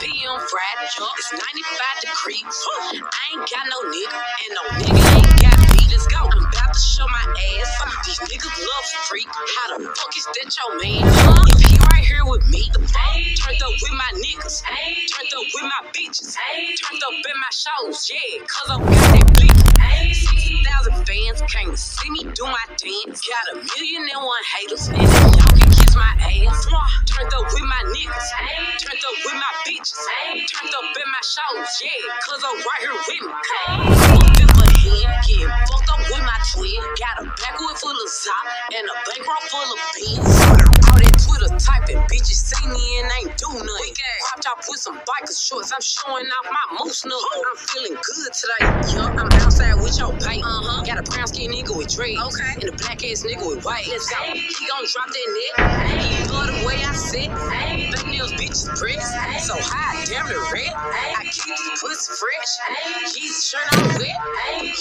p.m. Friday. It's 95 degrees. I ain't got no nigga, and no nigga ain't got me. Let's go. I'm about to show my ass. These niggas love freak. How the fuck is that your man? If he right here with me, the fuck? Turned up with my niggas. Turned up with my bitches. Turned up in my shows, yeah. Cause I'm got that blick. 60,000 fans came to see me do my dance. Got 1,000,001 haters, and y'all can kiss my ass. Turned up with my niggas. Turned up with my bitches. Turned up in my shows, yeah. Cause I'm right here with me. Flipping for him, getting fucked up with my twin. Got a backwood full of top and a bankroll full of beans. All that Twitter typing, bitches see me and ain't do nothing. Popped out with some biker shorts, I'm showing off my moose nut. I'm feeling good today, yup. I'm outside with your bait. Got a brown skin nigga with dreads, and a black ass nigga with white. Let's go. He gon' drop that neck. He love the way I sit. Fake nails, bitches press. So high, damn the red. I keep this pussy fresh. His shirt I'm wet.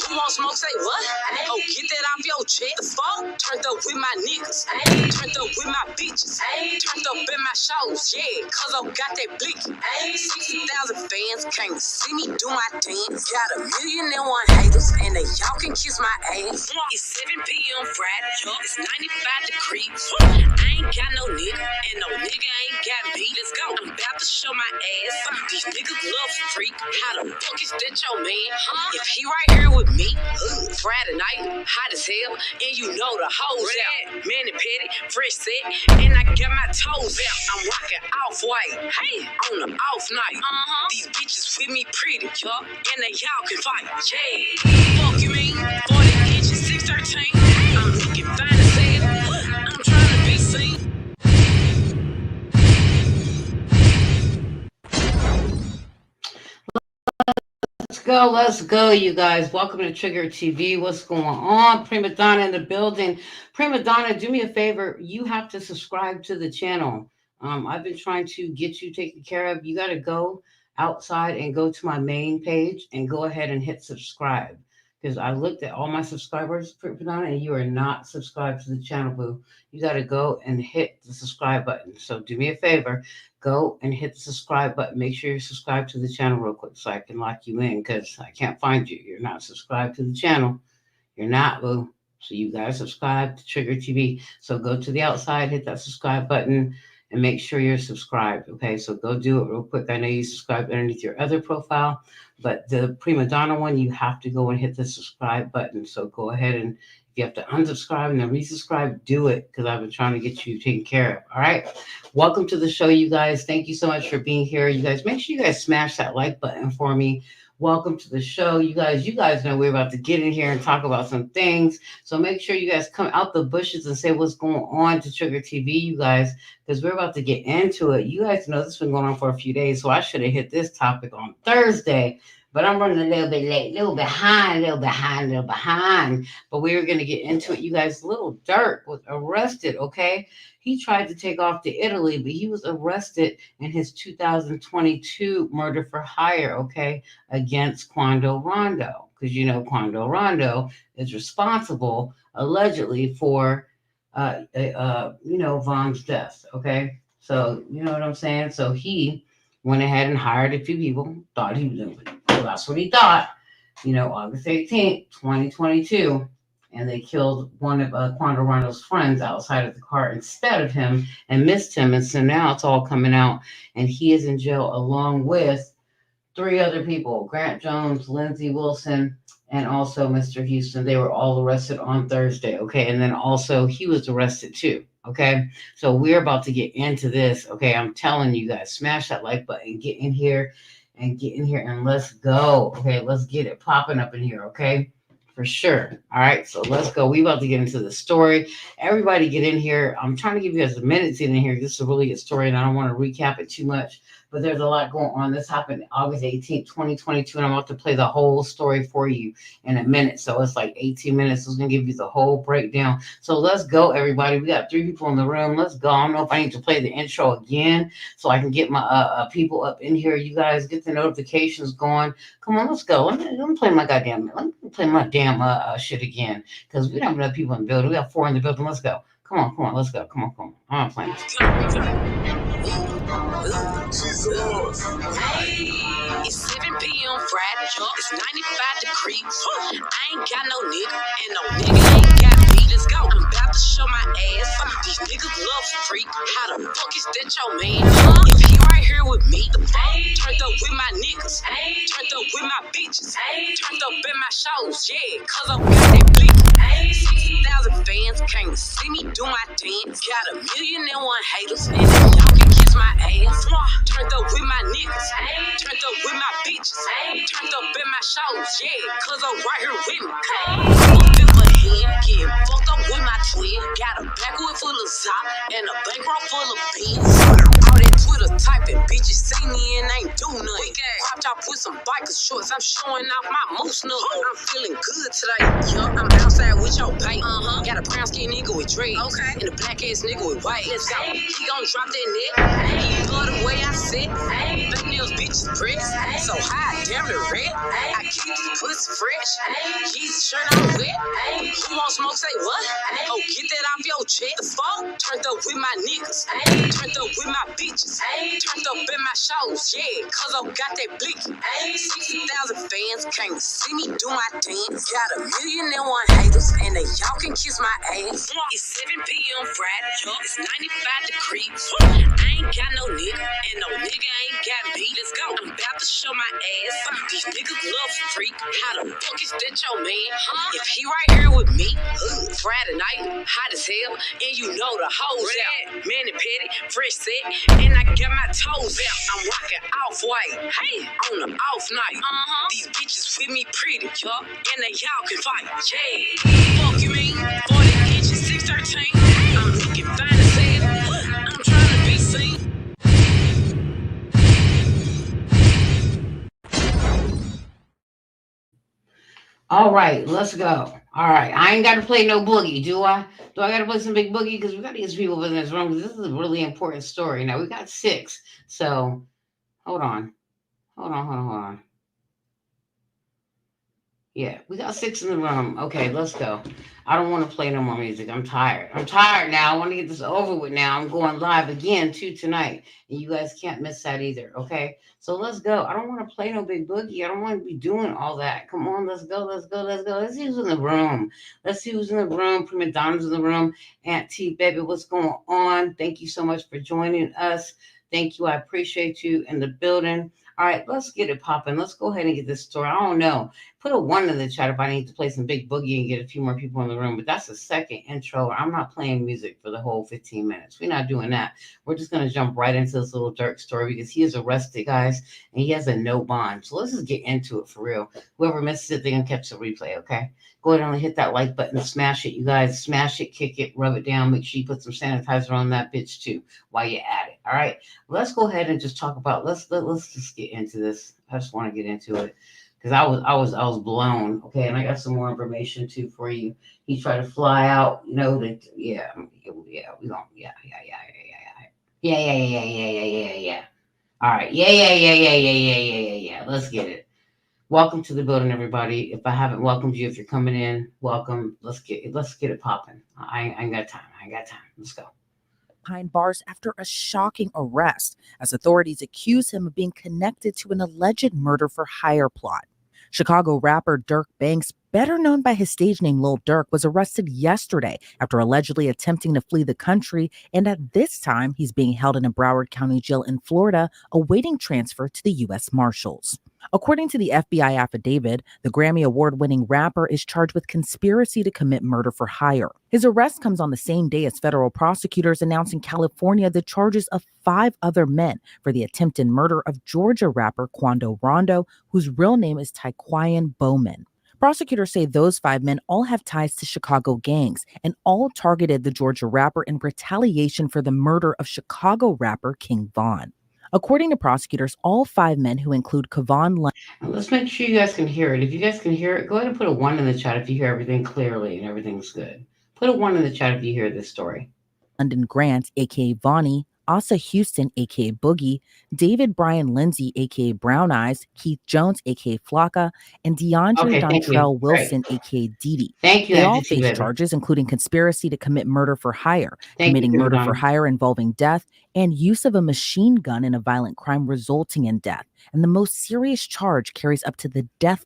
Who want smoke? Say what? Oh, get that off your chest. The fuck? Turned up with my niggas. Turned up with my bitches. Turned up in my shows, yeah. Cause I got that blicky. 60,000 fans came to see me do my dance. Got 1,000,001 haters, and they y'all can kiss my ass. It's 7 p.m. Friday. It's 95 degrees. I ain't got no nigga, and no nigga ain't got me. Let's go. I'm about to show my ass. These niggas love freak. How the fuck is that your man? If he right here with me, Friday night, hot as hell, and you know the hoes out. Manny Petty, fresh set, and I got my toes out. I'm rocking off-white, hey, on the off night. These bitches with me pretty, yup, and they y'all can fight, yeah. Fuck you mean? 40 inches, 613. I'm looking fine as hell. I'm trying to be seen. Let's go, you guys. Welcome to Trigger TV. What's going on? Prima Donna in the building. Prima Donna, do me a favor. You have to subscribe to the channel. I've been trying to get you taken care of. You got to go outside and go to my main page and go ahead and hit subscribe. Because I looked at all my subscribers, Prima Donna, and you are not subscribed to the channel, boo. You got to go and hit the subscribe button. So do me a favor. Go and hit the subscribe button. Make sure you're subscribed to the channel real quick so I can lock you in because I can't find you. You're not subscribed to the channel. You're not, boo. So you guys subscribe to Trigger TV. So go to the outside, hit that subscribe button, and make sure you're subscribed. Okay, so go do it real quick. I know you subscribed underneath your other profile, but the Prima Donna one, you have to go and hit the subscribe button. So go ahead and if you have to unsubscribe and then resubscribe, do it because I've been trying to get you taken care of. All right. Welcome to the show, you guys. Thank you so much for being here. You guys, make sure you guys smash that like button for me. Welcome to the show, you guys. You guys know we're about to get in here and talk about some things. So make sure you guys come out the bushes and say what's going on to Trigger TV, you guys, because we're about to get into it. You guys know this has been going on for a few days, so I should have hit this topic on Thursday. But I'm running a little bit late, a little behind. But we were going to get into it. You guys, Lil Durk was arrested, okay? He tried to take off to Italy, but he was arrested in his 2022 murder for hire, okay, against Quando Rondo. Because, you know, Quando Rondo is responsible, allegedly, for, Von's death, okay? So, you know what I'm saying? So he went ahead and hired a few people, thought he was doing it. Well, that's what he thought, August 18th, 2022. And they killed one of Quando Rondo's friends outside of the car instead of him and missed him. And so now it's all coming out. And he is in jail along with 3 other people, Grant Jones, Lindsey Wilson, and also Mr. Houston. They were all arrested on Thursday, okay? And then also he was arrested too, okay? So we're about to get into this, okay? I'm telling you guys, smash that like button, get in here and let's go, okay? Let's get it popping up in here, okay? For sure. All right, so let's go. We about to get into the story. Everybody get in here. I'm trying to give you guys a minute to get in here. This is a really good story, and I don't want to recap it too much, but there's a lot going on. This happened August 18th, 2022, and I'm about to play the whole story for you in a minute. So it's like 18 minutes. So it's going to give you the whole breakdown. So let's go, everybody. We got 3 people in the room. Let's go. I don't know if I need to play the intro again so I can get my people up in here. You guys get the notifications going. Come on, let's go. Let me play my damn shit again because we don't have enough people in the building. We got 4 in the building. Let's go. Come on, let's go. Come on. I'm not playing this. She's yours. Hey, it's 7 p.m. Friday. It's 95 degrees. I ain't got no nigga, and no nigga ain't got me. Let's go. I'm about to show my ass. These niggas love freak. How the fuck is that your man? If he right here with me, the fuck turned up with my niggas, turned up with my bitches, turned up in my shows, yeah, cause I'm got that blick. 60,000 fans came to see me do my dance. Got 1,000,001 haters, and y'all can kiss my ass. Turned up with my niggas, turned up with my bitches, turned up in my shows, yeah, cause I'm right here with me. I'm up in my hand, getting fucked up with my twin. Got a backwood full of sock and a bankroll full of beans. All that Twitter typing, bitches see me and ain't do nothing. Popped out with some biker shorts, I'm showing off my moose nut. I'm feeling good today, yup. I'm outside with your bait. Got a brown skin nigga with dread, and a black ass nigga with white. Let's go. He gon' drop that neck. He love the way I sit. Fake nails, bitches press. So high, damn the red. I keep this pussy fresh. His shirt on wet. Who want smoke? Say what? Oh, get that off your chest. The fuck? Turned up with my niggas. Turned up with my bitches. Turned up in my shows, yeah, cause I got that blicky. 60,000 fans came to see me do my dance. Got 1,000,001 haters, and they y'all can kiss my ass. It's 7 p.m. Friday, it's 95 degrees. I ain't got no nigga, and no nigga ain't got me. Let's go. I'm about to show my ass. These niggas love freak. How the fuck is that your man? If he right here with me, Friday night, hot as hell, and you know the hoes out. Manny Petty, fresh set, and I got my toes out. I'm rocking off-white, hey, on the off night. These bitches with me pretty, yup, and they y'all can fight. Yeah, fuck you mean? 40 inches, 613. I'm looking fine as hell. I'm trying to be seen. All right, let's go. All right, I ain't got to play no boogie, do I? Do I got to play some big boogie? Because we got to get some people in this room. This is a really important story. Now, we got 6. So, hold on. Hold on. Yeah, we got 6 in the room. Okay, let's go. I don't want to play no more music. I'm tired. I'm tired now. I want to get this over with now. I'm going live again too tonight. And you guys can't miss that either. Okay. So let's go. I don't want to play no big boogie. I don't want to be doing all that. Come on, let's go. Let's see who's in the room. Let's see who's in the room. Prima Donna's in the room. Aunt T, baby, what's going on? Thank you so much for joining us. Thank you. I appreciate you in the building. All right, let's get it popping. Let's go ahead and get this story. I don't know. Put a 1 in the chat if I need to play some big boogie and get a few more people in the room. But that's the second intro. I'm not playing music for the whole 15 minutes. We're not doing that. We're just going to jump right into this Lil Durk story because he is arrested, guys, and he has a no bond. So let's just get into it for real. Whoever misses it, they're going to catch the replay, okay? Go ahead and hit that like button, smash it, you guys. Smash it, kick it, rub it down. Make sure you put some sanitizer on that bitch too while you're at it. All right, let's go ahead and just talk about. Let's just get into this. I just want to get into it because I was blown. Okay, and I got some more information too for you. He tried to fly out. You know that. Yeah. We don't. Yeah. All right. Yeah. Let's get it. Welcome to the building, everybody. If I haven't welcomed you, if you're coming in, welcome. Let's get it popping. I ain't got time. Let's go. Behind bars after a shocking arrest, as authorities accuse him of being connected to an alleged murder for hire plot. Chicago rapper Durk Banks, better known by his stage name Lil Durk, was arrested yesterday after allegedly attempting to flee the country, and at this time, he's being held in a Broward County jail in Florida, awaiting transfer to the U.S. Marshals. According to the FBI affidavit, the Grammy Award-winning rapper is charged with conspiracy to commit murder for hire. His arrest comes on the same day as federal prosecutors announced in California the charges of 5 other men for the attempted murder of Georgia rapper Quando Rondo, whose real name is Taquan Bowman. Prosecutors say those 5 men all have ties to Chicago gangs and all targeted the Georgia rapper in retaliation for the murder of Chicago rapper King Von. According to prosecutors, all 5 men, who include Kevon. Let's make sure you guys can hear it. If you guys can hear it, go ahead and put a 1 in the chat if you hear everything clearly and everything's good. Put a 1 in the chat if you hear this story. London Grant, aka Vonnie, Asa Houston, aka Boogie, David Brian Lindsay, aka Brown Eyes, Keith Jones, aka Flocka, and DeAndre Okay, thank you. Dontrell Wilson, aka Didi. Thank you, They all Adjutant face Baby. charges including conspiracy to commit murder for hire, Thank you, committing Prima murder for Donna. hire involving death, and use of a machine gun in a violent crime resulting in death. And the most serious charge carries up to the death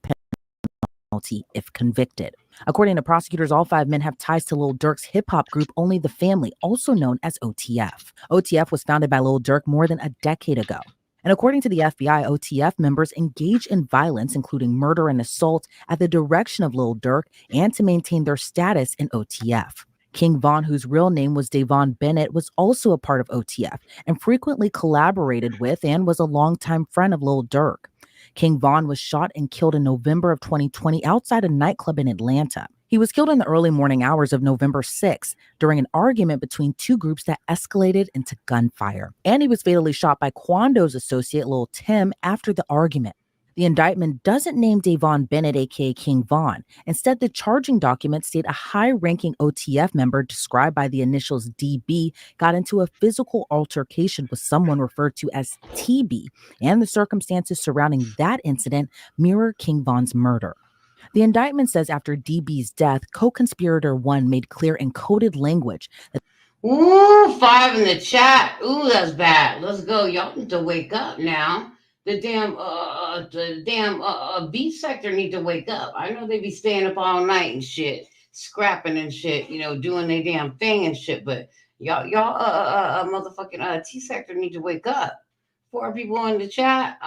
penalty if convicted. According to prosecutors, all 5 men have ties to Lil Durk's hip-hop group Only the Family, also known as OTF. OTF was founded by Lil Durk more than a decade ago. And according to the FBI, OTF members engage in violence, including murder and assault, at the direction of Lil Durk and to maintain their status in OTF. King Von, whose real name was Davon Bennett, was also a part of OTF and frequently collaborated with and was a longtime friend of Lil Durk. King Von was shot and killed in November of 2020 outside a nightclub in Atlanta. He was killed in the early morning hours of November 6th during an argument between 2 groups that escalated into gunfire. And he was fatally shot by Quando's associate Lil Tim after the argument. The indictment doesn't name Davon Bennett, aka King Von. Instead, the charging documents state a high-ranking OTF member described by the initials DB got into a physical altercation with someone referred to as TB, and the circumstances surrounding that incident mirror King Von's murder. The indictment says after DB's death, co-conspirator 1 made clear in coded language that Ooh, 5 in the chat. Ooh, that's bad. Let's go. Y'all need to wake up now. The damn beat sector need to wake up. I know they be staying up all night and shit, scrapping and shit, doing their damn thing and shit. But y'all, motherfucking T sector need to wake up. 4 people in the chat.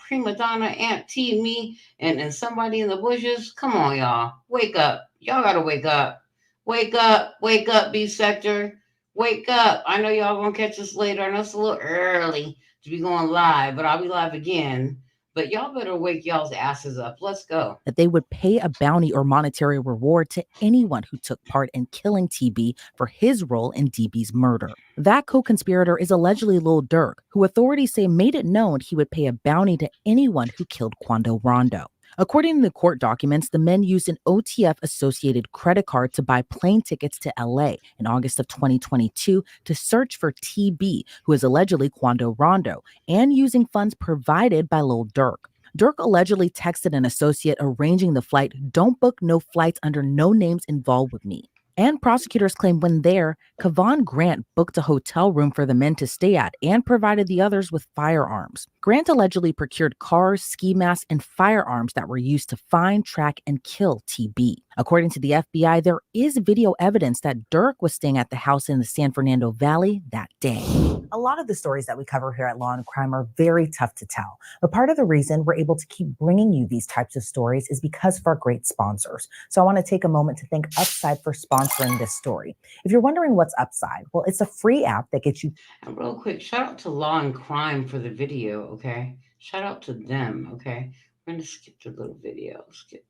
Prima Donna, Aunt T, me, and somebody in the bushes. Come on, y'all. Wake up. Y'all gotta wake up. Wake up, B sector. Wake up. I know y'all gonna catch us later. I know it's a little early to be going live, but I'll be live again. But y'all better wake y'all's asses up. Let's go. That they would pay a bounty or monetary reward to anyone who took part in killing TB for his role in DB's murder. That co-conspirator is allegedly Lil Durk, who authorities say made it known he would pay a bounty to anyone who killed Quando Rondo. According to the court documents, the men used an OTF-associated credit card to buy plane tickets to LA in August of 2022 to search for TB, who is allegedly Quando Rondo, and using funds provided by Lil Durk. Durk allegedly texted an associate arranging the flight, "Don't book no flights under no names involved with me." And prosecutors claim when there, Kevon Grant booked a hotel room for the men to stay at and provided the others with firearms. Grant allegedly procured cars, ski masks, and firearms that were used to find, track, and kill TB. According to the FBI, there is video evidence that Durk was staying at the house in the San Fernando Valley that day. A lot of the stories that we cover here at Law and Crime are very tough to tell, but part of the reason we're able to keep bringing you these types of stories is because of our great sponsors. So I want to take a moment to thank Upside for sponsoring this story. If you're wondering what's Upside, well, it's a free app that gets you... And real quick, shout out to Law and Crime for the video, okay? Shout out to them, okay? We're going to skip the little video. Let's skip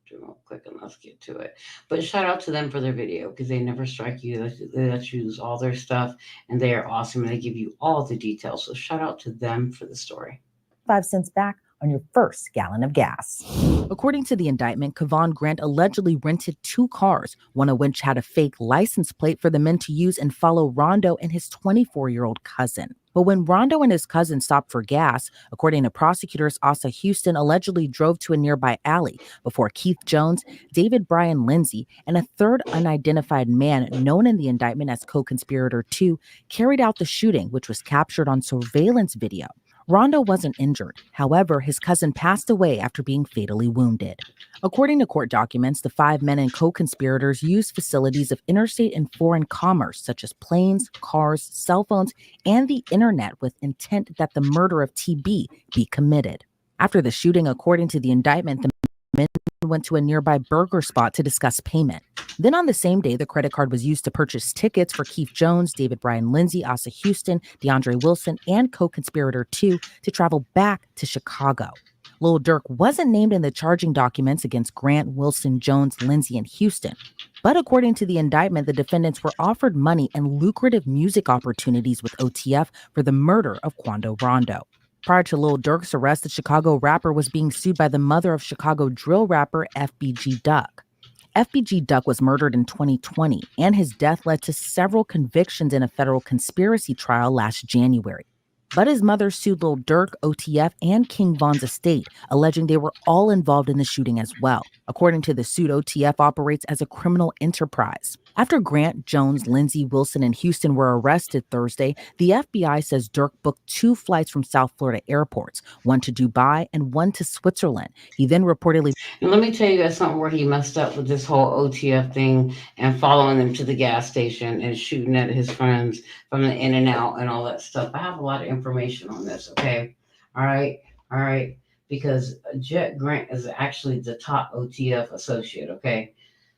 through real quick and let's get to it. But shout out to them for their video because they never strike you. They let you use all their stuff and they are awesome and they give you all the details. So shout out to them for the story. 5 cents back on your first gallon of gas. According to the indictment, Kevon Grant allegedly rented 2 cars, one of which had a fake license plate for the men to use and follow Rondo and his 24-year-old cousin. But when Rondo and his cousin stopped for gas, according to prosecutors, Asa Houston allegedly drove to a nearby alley before Keith Jones, David Brian Lindsay, and a third unidentified man known in the indictment as co-conspirator 2 carried out the shooting, which was captured on surveillance video. Rondo wasn't injured. However, his cousin passed away after being fatally wounded. According to court documents, the 5 men and co-conspirators used facilities of interstate and foreign commerce, such as planes, cars, cell phones, and the internet with intent that the murder of TB be committed. After the shooting, according to the indictment, the men went to a nearby burger spot to discuss payment. Then on the same day, the credit card was used to purchase tickets for Keith Jones, David Brian Lindsay, Asa Houston, DeAndre Wilson, and co-conspirator 2 to travel back to Chicago. Lil Durk wasn't named in the charging documents against Grant, Wilson, Jones, Lindsay, and Houston. But according to the indictment, the defendants were offered money and lucrative music opportunities with OTF for the murder of Quando Rondo. Prior to Lil Durk's arrest, the Chicago rapper was being sued by the mother of Chicago drill rapper FBG Duck. FBG Duck was murdered in 2020, and his death led to several convictions in a federal conspiracy trial last January. But his mother sued Lil Durk, OTF, and King Von's estate, alleging they were all involved in the shooting as well. According to the suit, OTF operates as a criminal enterprise. After Grant, Jones, Lindsay, Wilson, and Houston were arrested Thursday, the FBI says Durk booked 2 flights from South Florida airports, one to Dubai and one to Switzerland. He then reportedly... And let me tell you guys something where he messed up with this whole OTF thing and following them to the gas station and shooting at his friends from the in and out and all that stuff. I have a lot of information on this, okay? All right. Because Jet Grant is actually the top OTF associate, okay?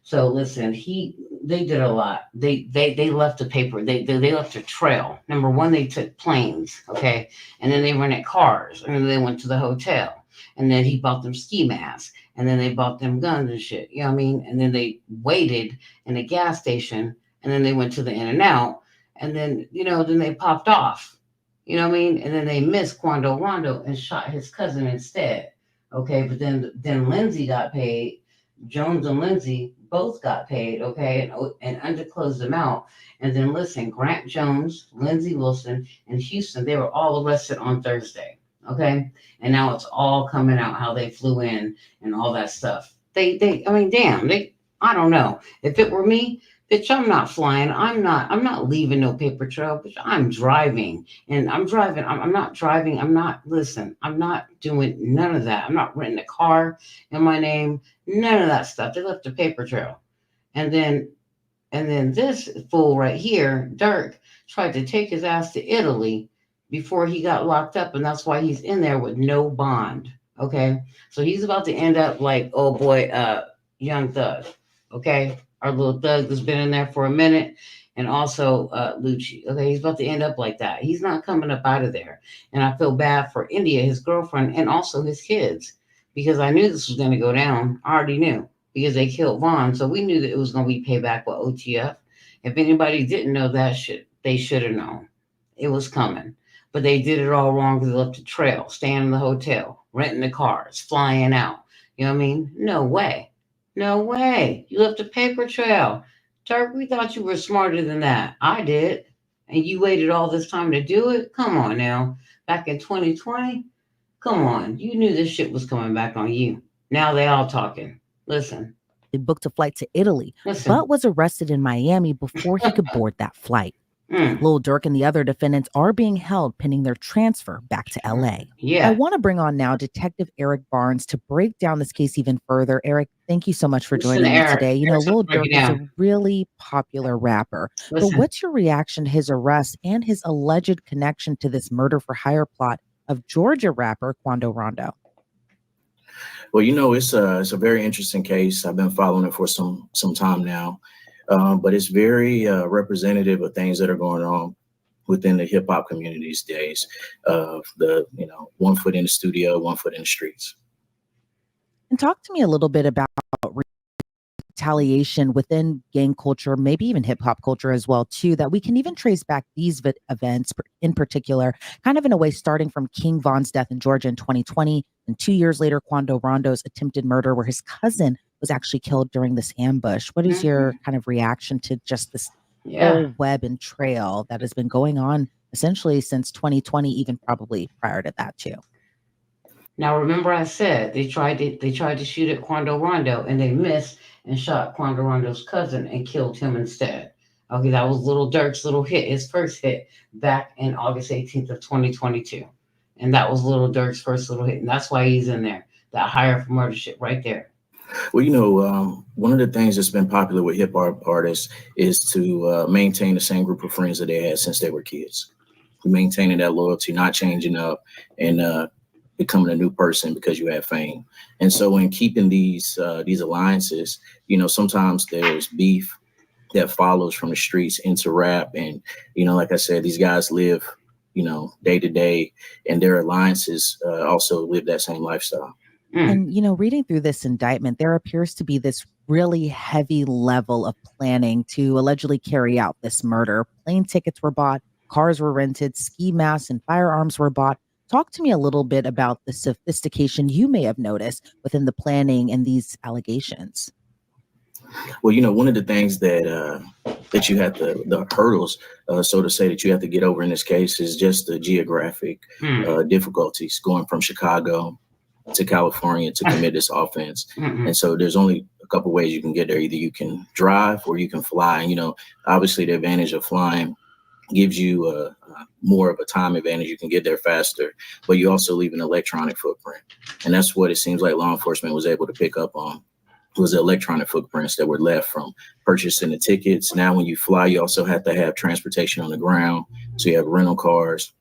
So listen, they did a lot. They left a paper. They left a trail. Number one, they took planes, okay? And then they rented cars, and then they went to the hotel. And then he bought them ski masks, and then they bought them guns and shit. You know what I mean? And then they waited in a gas station, and then they went to the in and out, and then, then they popped off. You know what I mean? And then they missed Quando Rondo and shot his cousin instead. Okay, but then Lindsay got paid. Jones and Lindsay both got paid, okay, and underclosed them out. And then listen, Grant Jones, Lindsay Wilson, and Houston, they were all arrested on Thursday, okay? And now it's all coming out how they flew in and all that stuff. I don't know. If it were me, bitch, I'm not flying. I'm not leaving no paper trail, bitch. I'm driving. And I'm driving. I'm not driving. I'm not doing none of that. I'm not renting a car in my name. None of that stuff. They left a paper trail. And then this fool right here, Durk, tried to take his ass to Italy before he got locked up. And that's why he's in there with no bond. Okay. So he's about to end up like, oh boy, Young Thug. Okay. Our little thug that's been in there for a minute, and also Lucci. Okay, he's about to end up like that. He's not coming up out of there. And I feel bad for India, his girlfriend, and also his kids, because I knew this was going to go down. I already knew, because they killed Vaughn. So we knew that it was going to be payback with OTF. If anybody didn't know that shit, they should have known. It was coming. But they did it all wrong because they left a trail, staying in the hotel, renting the cars, flying out. You know what I mean? No way. No way. You left a paper trail. Turk, we thought you were smarter than that. I did. And you waited all this time to do it? Come on now. Back in 2020? Come on. You knew this shit was coming back on you. Now they all talking. Listen. He booked a flight to Italy, but was arrested in Miami before he could board that flight. Lil Durk and the other defendants are being held pending their transfer back to LA. Yeah. I want to bring on now Detective Eric Barnes to break down this case even further. Eric, thank you so much for joining me today. Lil Durk is a really popular rapper. But what's your reaction to his arrest and his alleged connection to this murder for hire plot of Georgia rapper Quando Rondo? Well, it's a very interesting case. I've been following it for some time now. But it's very representative of things that are going on within the hip hop community these days. One foot in the studio, one foot in the streets. And talk to me a little bit about retaliation within gang culture, maybe even hip hop culture as well, too, that we can even trace back these events in particular, kind of in a way, starting from King Von's death in Georgia in 2020, and 2 years later, Quando Rondo's attempted murder, where his cousin was actually killed during this ambush. What is your kind of reaction to just this whole web and trail that has been going on essentially since 2020, even probably prior to that too? Now, remember I said they tried to shoot at Quando Rondo, and they missed and shot Quando Rondo's cousin and killed him instead. Okay, that was Lil Durk's little hit, his first hit back in August 18th of 2022. And that was Lil Durk's first little hit. And that's why he's in there. That hire for murder shit right there. Well, one of the things that's been popular with hip hop artists is to maintain the same group of friends that they had since they were kids. Maintaining that loyalty, not changing up and becoming a new person because you have fame. And so in keeping these alliances, sometimes there's beef that follows from the streets into rap. And, like I said, these guys live, day to day, and their alliances also live that same lifestyle. And, reading through this indictment, there appears to be this really heavy level of planning to allegedly carry out this murder. Plane tickets were bought, cars were rented, ski masks and firearms were bought. Talk to me a little bit about the sophistication you may have noticed within the planning and these allegations. Well, one of the things that you have to the hurdles, so to say, that you have to get over in this case is just the geographic difficulties going from Chicago to California to commit this offense. And so there's only a couple ways you can get there. Either you can drive or you can fly. And, obviously the advantage of flying gives you more of a time advantage. You can get there faster, but you also leave an electronic footprint. And that's what it seems like law enforcement was able to pick up on, was the electronic footprints that were left from purchasing the tickets. Now, when you fly, you also have to have transportation on the ground. So you have rental cars.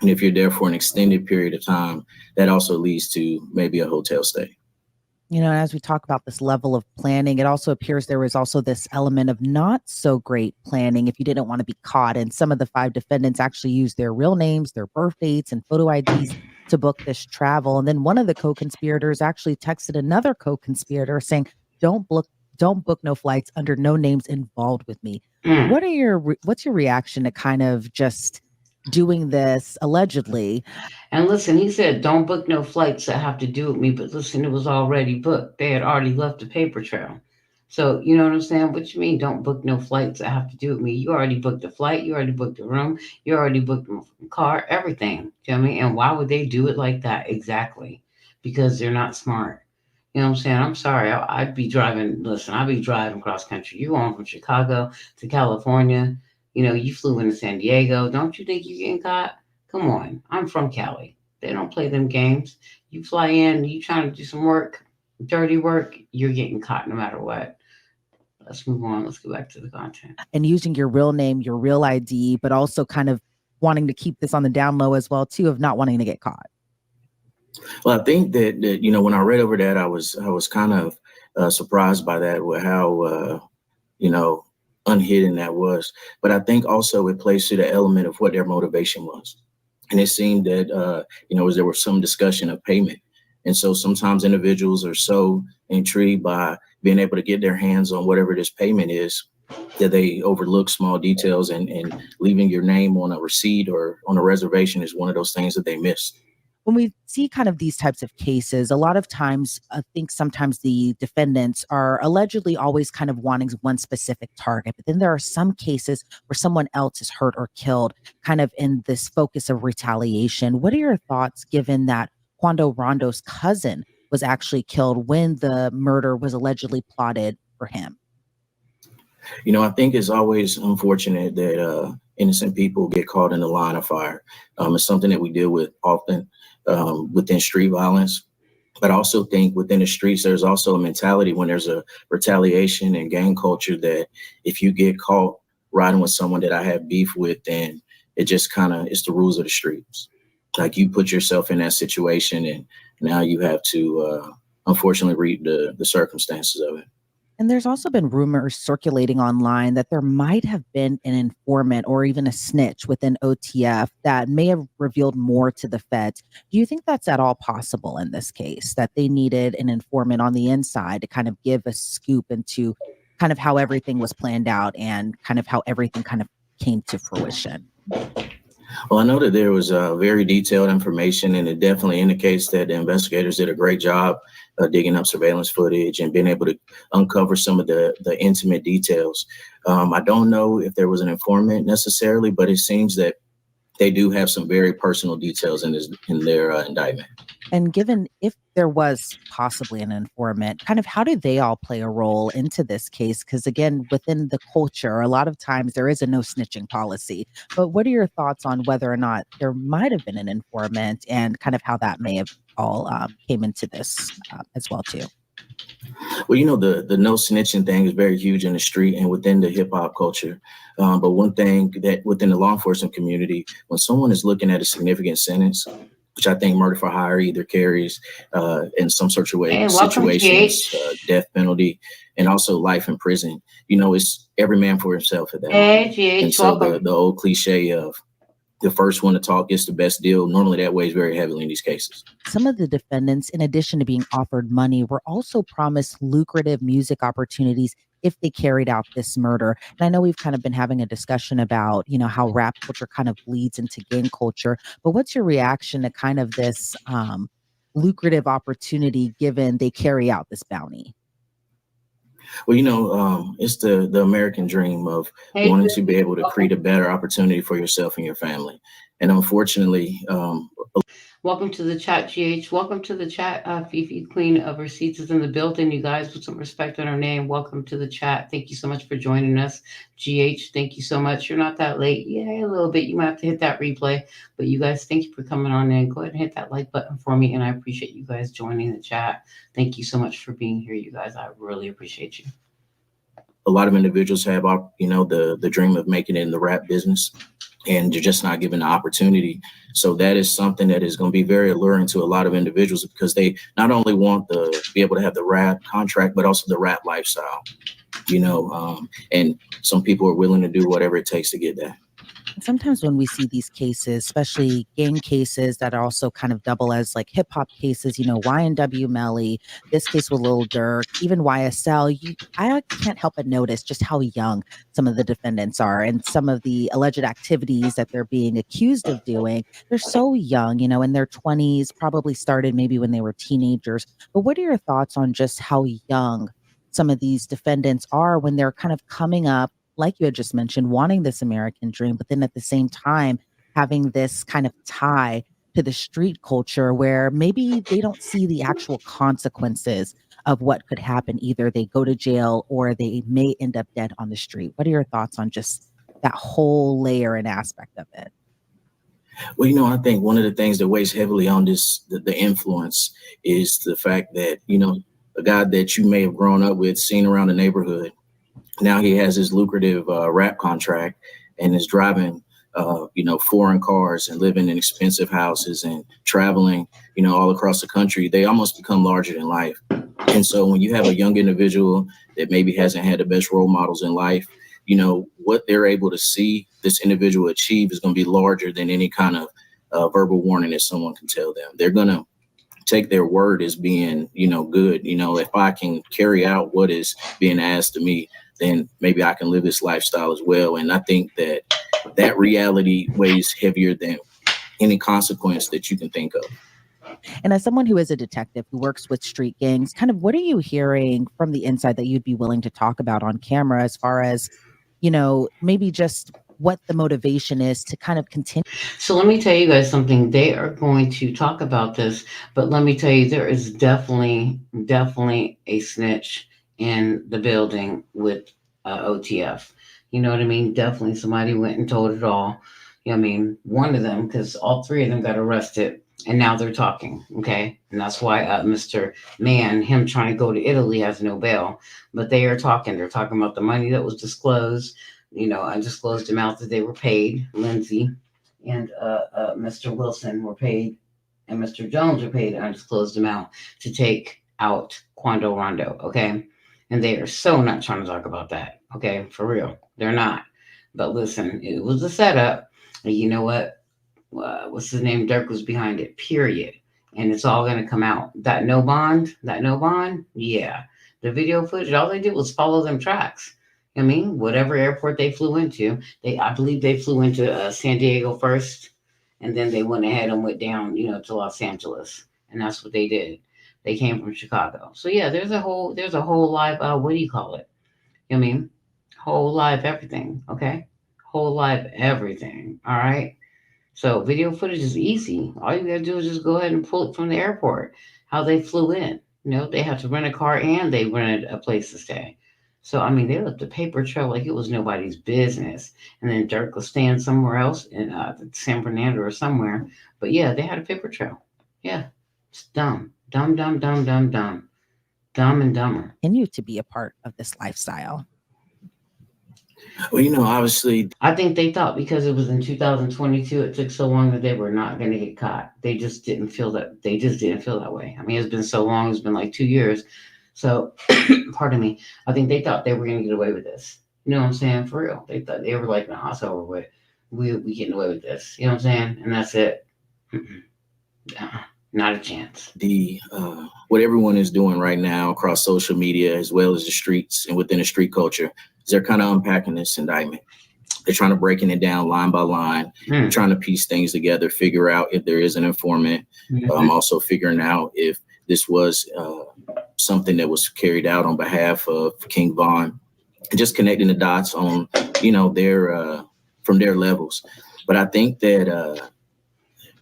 And if you're there for an extended period of time, that also leads to maybe a hotel stay. As we talk about this level of planning, it also appears there was also this element of not so great planning if you didn't want to be caught. And some of the 5 defendants actually used their real names, their birth dates, and photo IDs to book this travel. And then one of the co-conspirators actually texted another co-conspirator saying, don't book no flights under no names involved with me. What's your reaction to kind of just doing this allegedly? And listen, he said, don't book no flights that have to do with me. But listen, it was already booked. They had already left the paper trail. So, you know what I'm saying? What you mean, don't book no flights that have to do with me? You already booked the flight. You already booked the room. You already booked the car, everything. You know what I mean? And why would they do it like that? Exactly. Because they're not smart. You know what I'm saying? I'm sorry. I'd be driving. Listen, I'd be driving cross country. You on from Chicago to California. You flew into San Diego. Don't you think you're getting caught? Come on. I'm from Cali. They don't play them games. You fly in, you trying to do some work, dirty work, you're getting caught no matter what. Let's move on. Let's go back to the content. And using your real name, your real ID, but also kind of wanting to keep this on the down low as well, too, of not wanting to get caught. Well, I think that when I read over that, I was kind of surprised by that, with how unhidden that was. But I think also it plays to the element of what their motivation was. And it seemed that there was some discussion of payment. And so sometimes individuals are so intrigued by being able to get their hands on whatever this payment is that they overlook small details, and leaving your name on a receipt or on a reservation is one of those things that they missed. When we see kind of these types of cases, a lot of times, I think sometimes the defendants are allegedly always kind of wanting one specific target. But then there are some cases where someone else is hurt or killed, kind of in this focus of retaliation. What are your thoughts, given that Quando Rondo's cousin was actually killed when the murder was allegedly plotted for him? I think it's always unfortunate that innocent people get caught in the line of fire. It's something that we deal with often within street violence. But I also think within the streets, there's also a mentality when there's a retaliation and gang culture that if you get caught riding with someone that I have beef with, then it just it's the rules of the streets. Like, you put yourself in that situation, and now you have to unfortunately read the circumstances of it. And there's also been rumors circulating online that there might have been an informant or even a snitch within OTF that may have revealed more to the feds. Do you think that's at all possible in this case, that they needed an informant on the inside to kind of give a scoop into kind of how everything was planned out and kind of how everything kind of came to fruition? Well, I know that there was very detailed information, and it definitely indicates that the investigators did a great job digging up surveillance footage and being able to uncover some of the intimate details. I don't know if there was an informant necessarily, but it seems that they do have some very personal details in their indictment. And given if there was possibly an informant, kind of how do they all play a role into this case? Because again, within the culture, a lot of times there is a no snitching policy. But what are your thoughts on whether or not there might have been an informant and kind of how that may have all came into this as well too? Well, the no snitching thing is very huge in the street and within the hip hop culture. But one thing that within the law enforcement community, when someone is looking at a significant sentence, which I think murder for hire either carries in some sort of way situations, death penalty, and also life in prison. It's every man for himself at that moment. And so the old cliche of the first one to talk gets the best deal, normally that weighs very heavily in these cases. Some of the defendants, in addition to being offered money, were also promised lucrative music opportunities if they carried out this murder. And I know we've kind of been having a discussion about, how rap culture kind of bleeds into gang culture. But what's your reaction to kind of this lucrative opportunity given they carry out this bounty? Well, it's the American dream of wanting to be able to create a better opportunity for yourself and your family. And unfortunately, Welcome to the chat, GH. Welcome to the chat, Fifi, Queen of Receipts is in the building. You guys, put some respect on her name. Welcome to the chat. Thank you so much for joining us. GH, thank you so much. You're not that late. Yeah, a little bit. You might have to hit that replay. But you guys, thank you for coming on in. Go ahead and hit that like button for me. And I appreciate you guys joining the chat. Thank you so much for being here, you guys. I really appreciate you. a lot of individuals have, the dream of making it in the rap business, and you're just not given the opportunity. So that is something that is going to be very alluring to a lot of individuals, because they not only want to be able to have the rap contract, but also the rap lifestyle, and some people are willing to do whatever it takes to get that. Sometimes when we see these cases, especially gang cases that are also kind of double as like hip hop cases, YNW Melly, this case with Lil Durk, even YSL, I can't help but notice just how young some of the defendants are, and some of the alleged activities that they're being accused of doing. They're so young, in their 20s, probably started maybe when they were teenagers. But what are your thoughts on just how young some of these defendants are when they're kind of coming up, like you had just mentioned, wanting this American dream, but then at the same time having this kind of tie to the street culture where maybe they don't see the actual consequences of what could happen? Either they go to jail or they may end up dead on the street. What are your thoughts on just that whole layer and aspect of it? Well, I think one of the things that weighs heavily on this, the influence, is the fact that, a guy that you may have grown up with, seen around the neighborhood, now he has his lucrative rap contract and is driving, foreign cars and living in expensive houses and traveling, all across the country. They almost become larger than life. And so when you have a young individual that maybe hasn't had the best role models in life, what they're able to see this individual achieve is going to be larger than any kind of verbal warning that someone can tell them. They're going to take their word as being, good. If I can carry out what is being asked of me, then maybe I can live this lifestyle as well. And I think that reality weighs heavier than any consequence that you can think of. And as someone who is a detective who works with street gangs, kind of what are you hearing from the inside that you'd be willing to talk about on camera, as far as, maybe just what the motivation is to kind of continue? So let me tell you guys something. They are going to talk about this, but let me tell you, there is definitely a snitch in the building with OTF. You know what I mean? Definitely somebody went and told it all. One of them, because all three of them got arrested, and now they're talking. Okay. And that's why Mr. Man, him trying to go to Italy, has no bail. But they are talking. They're talking about the money that was disclosed. Undisclosed amount that they were paid. Lindsay and Mr. Wilson were paid, and Mr. Jones were paid an undisclosed amount to take out Quando Rondo. Okay. And they are so not trying to talk about that. Okay. For real. They're not. But listen, it was a setup. And you know what? What's his name? Durk was behind it, period. And it's all going to come out. That no bond. Yeah. The video footage, all they did was follow them tracks. Whatever airport they flew into, I believe they flew into San Diego first, and then they went ahead and went down, to Los Angeles. And that's what they did. They came from Chicago. So yeah, there's a whole live, what do you call it? Whole live everything. Okay. Whole live everything. All right. So video footage is easy. All you gotta do is just go ahead and pull it from the airport, how they flew in. They had to rent a car and they rented a place to stay. So, they left a paper trail like it was nobody's business. And then Durk was staying somewhere else in San Fernando or somewhere. But yeah, they had a paper trail. Yeah. It's dumb. Dumb, dumb, dumb, dumb, dumb. Dumb and dumber. Continue to be a part of this lifestyle. Well, obviously, I think they thought because it was in 2022, it took so long that they were not going to get caught. They just didn't feel that. They just didn't feel that way. It's been so long. It's been like 2 years. So, pardon me. I think they thought they were going to get away with this. You know what I'm saying? For real. They thought they were like, nah, it's over with. We getting away with this. You know what I'm saying? And that's it. Not a chance. What everyone is doing right now across social media, as well as the streets and within the street culture, is they're kind of unpacking this indictment. They're trying to breaking it down line by line, trying to piece things together, figure out if there is an informant. Also figuring out if this was something that was carried out on behalf of King Von, and just connecting the dots on, their from their levels. But I think that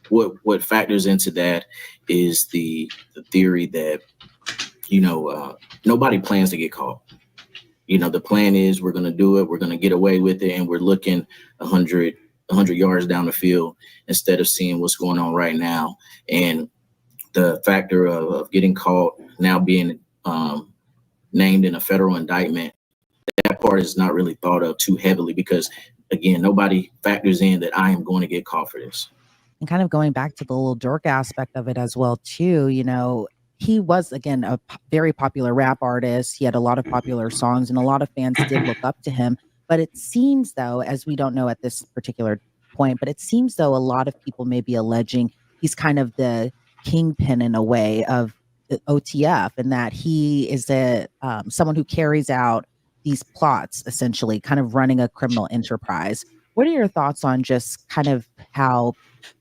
what factors into that is the theory that, nobody plans to get caught. The plan is we're going to do it. We're going to get away with it. And we're looking 100 yards down the field instead of seeing what's going on right now. And the factor of getting caught, now being named in a federal indictment, that part is not really thought of too heavily because, again, nobody factors in that I am going to get caught for this. And kind of going back to the Lil Durk aspect of it as well, too, he was, again, a very popular rap artist. He had a lot of popular songs and a lot of fans did look up to him. But it seems, though, as we don't know at this particular point, but it seems, though, a lot of people may be alleging he's kind of the kingpin in a way of the OTF, and that he is someone who carries out these plots, essentially kind of running a criminal enterprise. What are your thoughts on just kind of how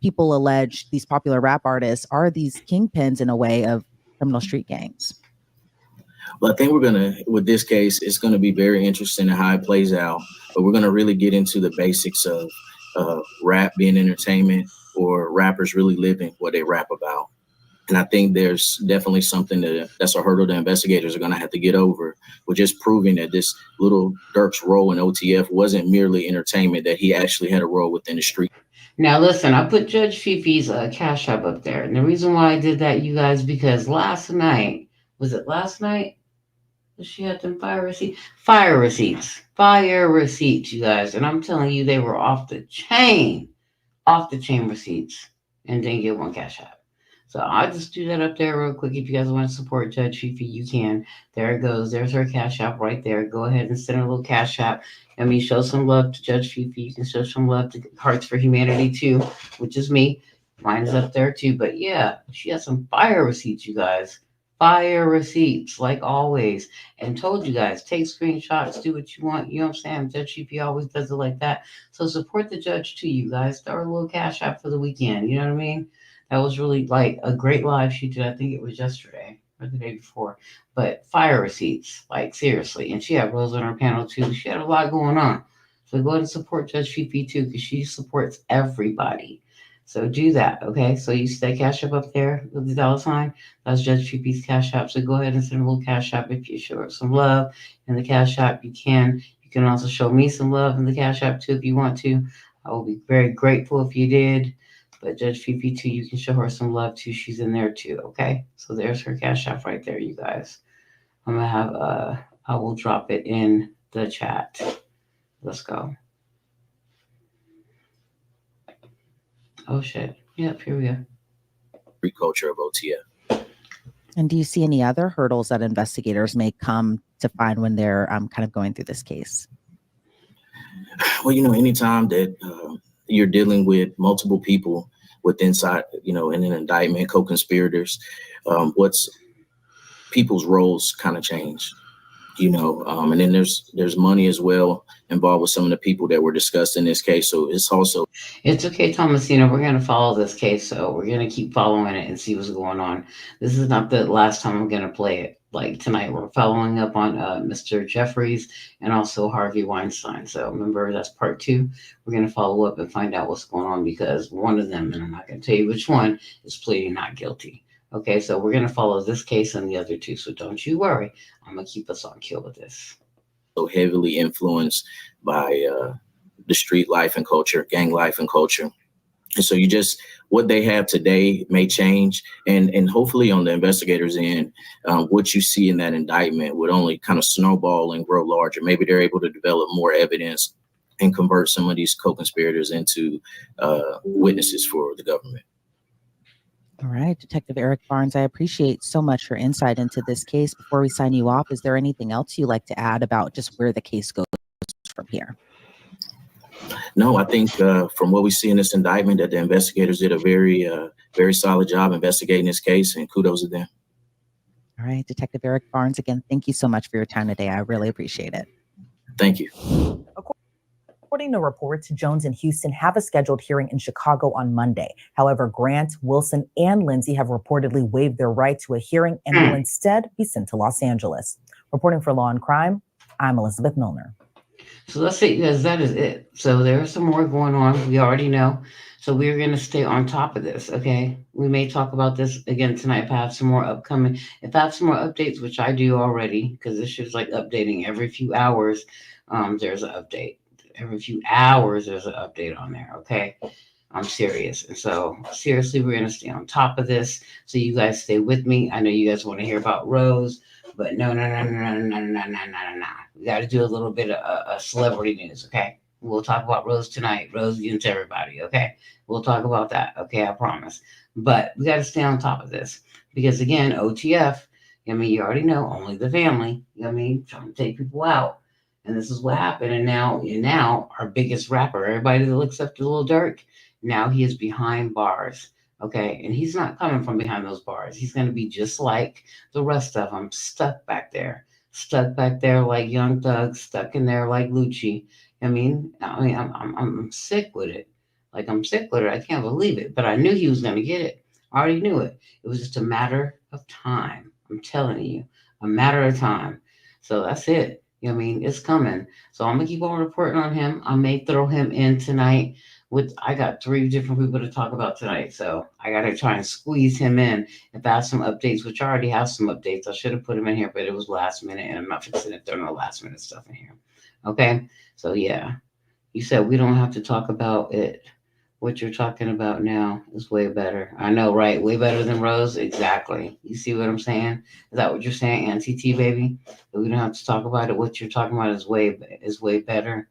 people allege these popular rap artists are these kingpins in a way of criminal street gangs? Well, I think with this case, it's going to be very interesting in how it plays out, but we're going to really get into the basics of rap being entertainment or rappers really living what they rap about. And I think there's definitely something that's a hurdle the investigators are going to have to get over, with just proving that this Lil Durk's role in OTF wasn't merely entertainment, that he actually had a role within the street. Now, listen, I put Judge Fifi's Cash App up there. And the reason why I did that, you guys, because last night, was it last night? She had them fire receipts, you guys. And I'm telling you, they were off the chain receipts, and didn't get one Cash App. So I'll just do that up there real quick. If you guys want to support Judge Fifi, you can. There it goes. There's her Cash App right there. Go ahead and send her a little Cash App. Show some love to Judge Fifi. You can show some love to Hearts for Humanity too, which is me. Mine is up there too. But yeah, she has some fire receipts, you guys. Fire receipts, like always. And told you guys, take screenshots, do what you want. You know what I'm saying? Judge Fifi always does it like that. So support the judge too, you guys. Throw a little Cash App for the weekend. You know what I mean? That was really like a great live she did. I think it was yesterday or the day before. But fire receipts, like seriously. And she had Rose on her panel too. She had a lot going on. So go ahead and support Judge Fifi too, because she supports everybody. So do that, okay? So you see that Cash App up there with the $. That's Judge Fifi's Cash App. So go ahead and send a little Cash App if you show her some love in the Cash App. You can. You can also show me some love in the Cash App too if you want to. I will be very grateful if you did. But Judge Fifi too, you can show her some love too. She's in there too, okay? So there's her Cash App right there, you guys. I'm gonna have I will drop it in the chat. Let's go. Oh shit. Yep, here we go. Street culture of OTF. And do you see any other hurdles that investigators may come to find when they're kind of going through this case? Well, anytime that you're dealing with multiple people with inside, in an indictment, co-conspirators, what's people's roles kind of change, and then there's money as well involved with some of the people that were discussed in this case. So it's okay, Thomasina. We're going to follow this case. So we're going to keep following it and see what's going on. This is not the last time I'm going to play it. Like tonight, we're following up on Mr. Jeffries and also Harvey Weinstein. So remember, that's part 2. We're going to follow up and find out what's going on, because one of them, and I'm not going to tell you which one, is pleading not guilty. Okay, so we're going to follow this case and the other 2. So don't you worry. I'm going to keep us on kill with this. So heavily influenced by the street life and culture, gang life and culture. And so what they have today may change, and hopefully on the investigators' end, what you see in that indictment would only kind of snowball and grow larger. Maybe they're able to develop more evidence and convert some of these co-conspirators into witnesses for the government. All right, Detective Eric Barnes, I appreciate so much your insight into this case. Before we sign you off, is there anything else you'd like to add about just where the case goes from here? No, I think from what we see in this indictment, that the investigators did a very, very solid job investigating this case, and kudos to them. All right, Detective Eric Barnes, again, thank you so much for your time today. I really appreciate it. Thank you. According to reports, Jones and Houston have a scheduled hearing in Chicago on Monday. However, Grant, Wilson, and Lindsay have reportedly waived their right to a hearing and will instead be sent to Los Angeles. Reporting for Law and Crime, I'm Elizabeth Milner. So let's see, because that is it. So there's some more going on. We already know. So we're going to stay on top of this, okay? We may talk about this again tonight if I have some more upcoming. If I have some more updates, which I do already, because this shit's like updating every few hours. There's an update. Every few hours, there's an update on there, okay? I'm serious. And so, seriously, we're going to stay on top of this. So, you guys stay with me. I know you guys want to hear about Rose, but no. We got to do a little bit of celebrity news, okay? We'll talk about Rose tonight. Rose against everybody, okay? We'll talk about that, okay? I promise. But we got to stay on top of this because, again, OTF, I mean, you already know, only the family, you know what I mean, trying to take people out. And this is what happened. And now our biggest rapper, everybody that looks up to Lil Durk, now he is behind bars. Okay. And he's not coming from behind those bars. He's going to be just like the rest of them, stuck back there like Young Thug, stuck in there like Lucci. I'm sick with it. Like, I'm sick with it. I can't believe it. But I knew he was going to get it. I already knew it. It was just a matter of time. I'm telling you, a matter of time. So that's it. You know what I mean? It's coming. So I'm going to keep on reporting on him. I may throw him in tonight. I got 3 different people to talk about tonight. So I got to try and squeeze him in. If I have some updates, which I already have some updates, I should have put him in here, but it was last minute, and I'm not fixing to throw no last minute stuff in here. Okay? So yeah, you said we don't have to talk about it. What you're talking about now is way better. I know, right? Way better than Rose. Exactly. You see what I'm saying? Is that what you're saying, Auntie T, baby? That we don't have to talk about it. What you're talking about is way better.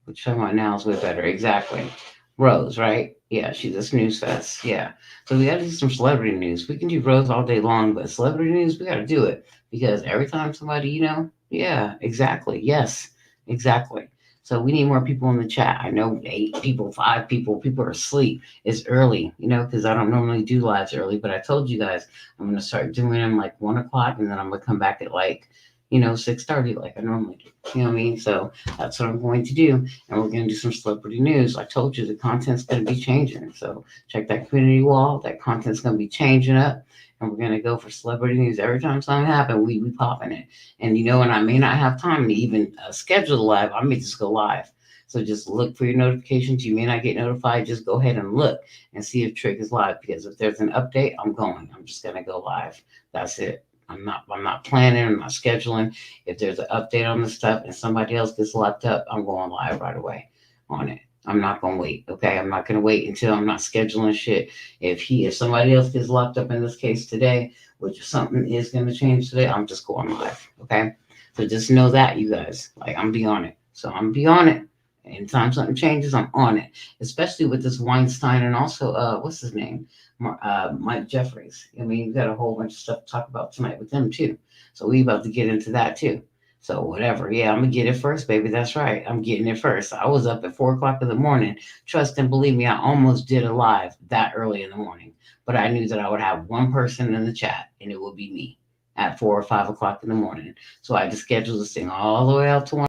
What you're talking about now is way better. Exactly. Rose, right? Yeah, she's a snooze fest. Yeah. So we got to do some celebrity news. We can do Rose all day long, but celebrity news, we got to do it because every time somebody, yeah, exactly. Yes, exactly. So we need more people in the chat. I know 8 people, 5 people, people are asleep. It's early, because I don't normally do lives early, but I told you guys I'm going to start doing them like 1 o'clock and then I'm going to come back at 6:30 like I normally do. You know what I mean? So that's what I'm going to do. And we're going to do some celebrity news. I told you the content's going to be changing. So check that community wall. That content's going to be changing up. And we're going to go for celebrity news. Every time something happens, we popping it. And and I may not have time to even schedule the live. I may just go live. So just look for your notifications. You may not get notified. Just go ahead and look and see if Trick is live. Because if there's an update, I'm going. I'm just going to go live. That's it. I'm not planning. I'm not scheduling. If there's an update on the stuff and somebody else gets locked up, I'm going live right away on it. I'm not going to wait. Okay. I'm not going to wait until I'm not scheduling shit. If somebody else gets locked up in this case today, which something is going to change today, I'm just going live. Okay. So just know that, you guys, like, I'm be on it. So I'm be on it. Anytime something changes, I'm on it, especially with this Weinstein and also, what's his name? Mike Jeffries. I mean, we've got a whole bunch of stuff to talk about tonight with them too. So we about to get into that too. So whatever. Yeah, I'm going to get it first, baby. That's right. I'm getting it first. I was up at 4 o'clock in the morning. Trust and believe me, I almost did a live that early in the morning, but I knew that I would have one person in the chat and it would be me at 4 or 5 o'clock in the morning. So I just scheduled this thing all the way out to 1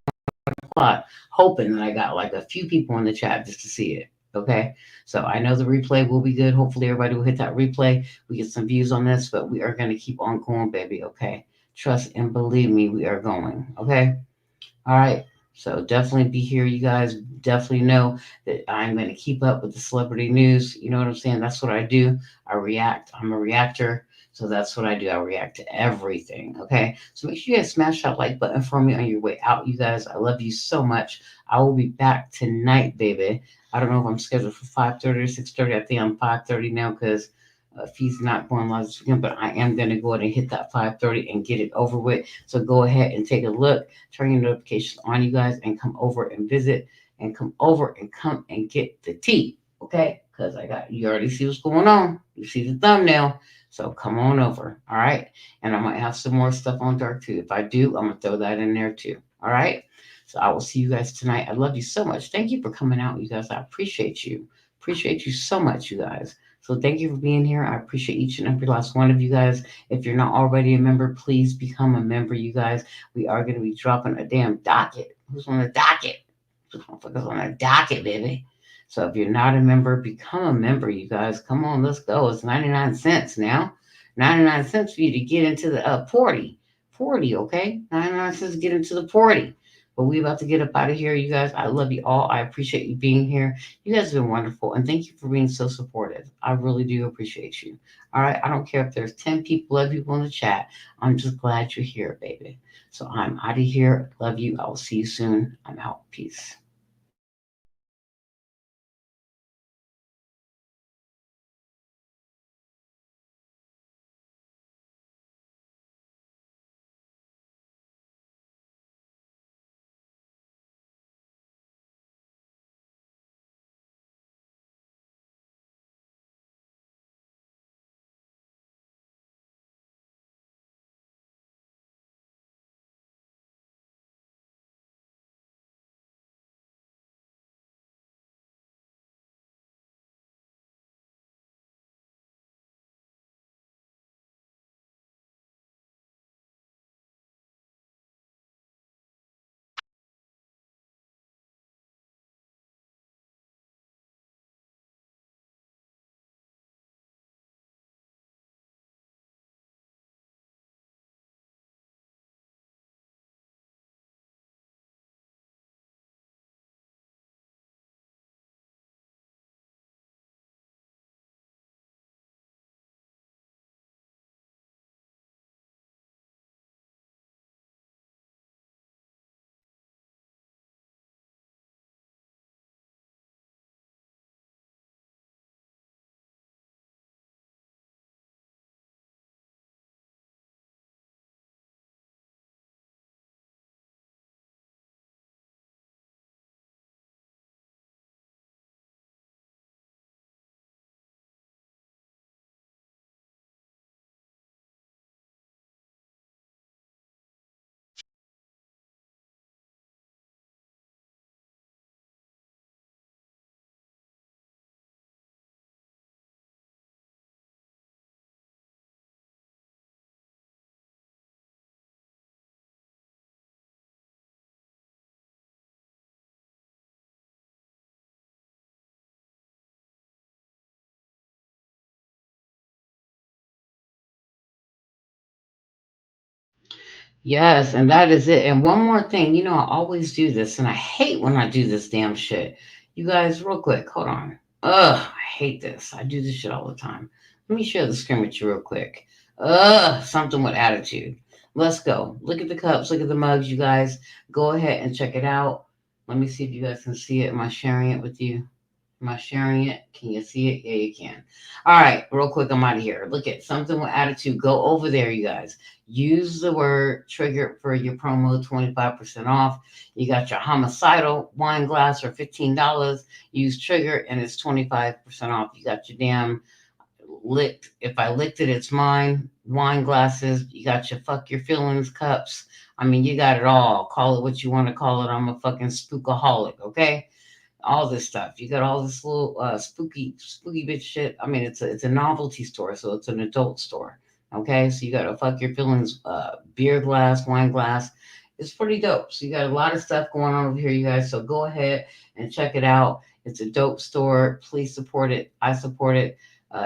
o'clock, hoping that I got like a few people in the chat just to see it. Okay. So I know the replay will be good. Hopefully everybody will hit that replay. We get some views on this, but we are going to keep on going, baby. Okay. Trust and believe me, we are going. Okay. All right. So definitely be here, you guys. Definitely know that I'm going to keep up with the celebrity news. You know what I'm saying? That's what I do. I react. I'm a reactor. So that's what I do. I react to everything. Okay. So make sure you guys smash that like button for me on your way out, you guys. I love you so much. I will be back tonight, baby. I don't know if I'm scheduled for 5:30 or 6:30. I think I'm 5:30 now because if he's not going live this weekend, but I am going to go ahead and hit that 5:30 and get it over with. So go ahead and take a look, turn your notifications on, you guys, and come over and visit and come and get the tea. Okay. Because you already see what's going on. You see the thumbnail. So come on over. All right. And I might have some more stuff on Dark too. If I do, I'm going to throw that in there too. All right. So I will see you guys tonight. I love you so much. Thank you for coming out, you guys. I appreciate you. Appreciate you so much, you guys. So thank you for being here. I appreciate each and every last one of you guys. If you're not already a member, please become a member, you guys. We are going to be dropping a damn docket Who's on the docket? This motherfucker's on the docket, baby. So if you're not a member, become a member, you guys. Come on, let's go. It's 99 cents now. 99 cents for you to get into the 40. 40, okay? 99 cents to get into the 40. But we about to get up out of here, you guys. I love you all. I appreciate you being here. You guys have been wonderful. And thank you for being so supportive. I really do appreciate you. All right. I don't care if there's 10 people, 11 people in the chat. I'm just glad you're here, baby. So I'm out of here. Love you. I will see you soon. I'm out. Peace. Yes, and that is it. And one more thing, I always do this, and I hate when I do this damn shit. You guys, real quick, hold on. Ugh, I hate this. I do this shit all the time. Let me share the screen with you real quick. Ugh, something with attitude. Let's go. Look at the cups, look at the mugs, you guys. Go ahead and check it out. Let me see if you guys can see it. Am I sharing it with you? Am I sharing it? Can you see it? Yeah, you can. All right, real quick, I'm out of here. Look at something with attitude. Go over there, you guys. Use the word trigger for your promo, 25% off. You got your homicidal wine glass for $15. Use trigger and it's 25% off. You got your damn licked. If I licked it, it's mine. Wine glasses. You got your fuck your feelings cups. I mean, you got it all. Call it what you want to call it. I'm a fucking spookaholic, okay? All this stuff. You got all this little spooky bitch shit. I mean, it's a novelty store, so it's an adult store. Okay, so you got a fuck your feelings beer glass, wine glass. It's pretty dope. So you got a lot of stuff going on over here, you guys. So go ahead and check it out. It's a dope store. Please support it. I support it.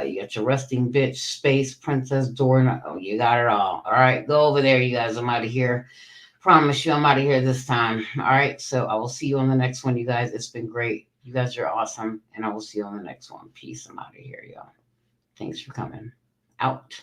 You got your resting bitch, space, princess, door. Oh, you got it all. All right, go over there, you guys. I'm out of here. Promise you I'm out of here this time. All right. So I will see you on the next one, you guys. It's been great. You guys are awesome. And I will see you on the next one. Peace. I'm out of here, y'all. Thanks for coming. Out.